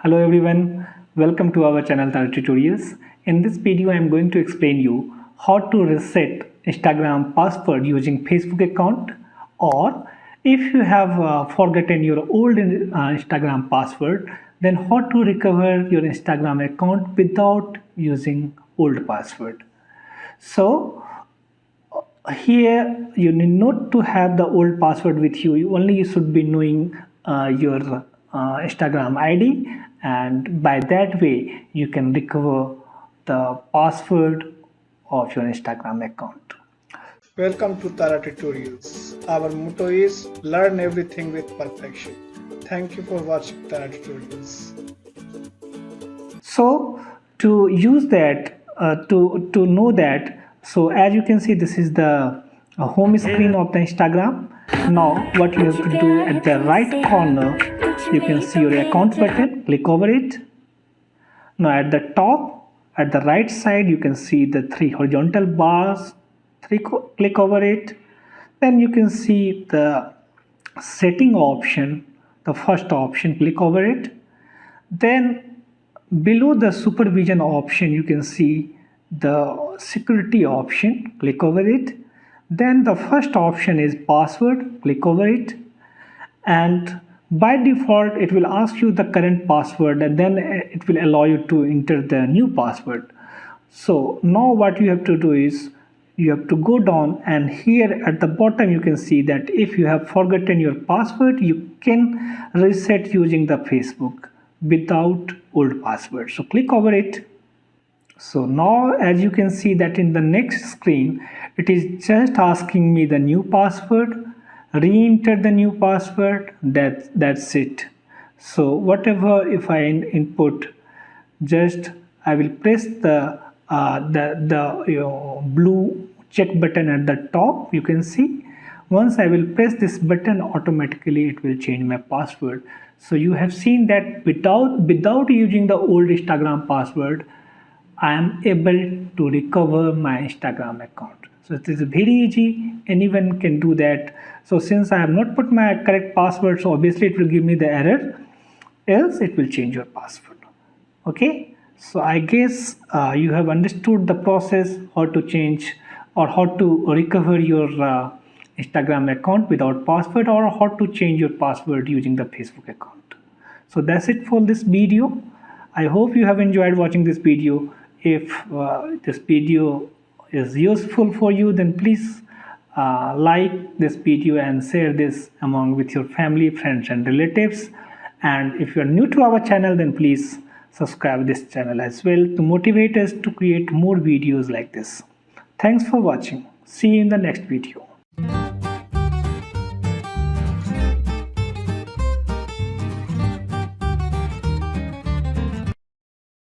Hello everyone, welcome to our channel Tara Tutorials. In this video I am going to explain you how to reset Instagram password using Facebook account, or if you have forgotten your old Instagram password, then how to recover your Instagram account without using old password. So here you need not to have the old password with you, only you should be knowing your Instagram ID, and by that way you can recover the password of your Instagram account. Welcome to Tara Tutorials. Our motto is learn everything with perfection. Thank you for watching Tara Tutorials. So to use that, to know that, so as you can see, this is the home screen of the Instagram. Now what you have to do, at the right corner you can see your account button, click over it. Now at the top, at the right side, you can see the three horizontal bars, click over it. Then you can see the setting option, the first option, click over it. Then below the supervision option you can see the security option, click over it. Then the first option is password, click over it, and by default it will ask you the current password, and then it will allow you to enter the new password. So now what you have to do is you have to go down, and here at the bottom you can see that if you have forgotten your password, you can reset using the Facebook without old password. So click over it. So now as you can see that in the next screen it is just asking me the new password, re-enter the new password, that's it. So whatever, if I input, just I will press the blue check button at the top. You can see once I will press this button, automatically it will change my password. So you have seen that without using the old Instagram password, I am able to recover my Instagram account. So it is very easy, anyone can do that. So since I have not put my correct password, so obviously it will give me the error, else it will change your password. Okay, so I guess you have understood the process, how to change or how to recover your Instagram account without password, or how to change your password using the Facebook account. So that's it for this video. I hope you have enjoyed watching this video. If this video is useful for you, then please like this video and share this among with your family, friends and relatives. And if you are new to our channel, then please subscribe this channel as well to motivate us to create more videos like this. Thanks for watching. See you in the next video.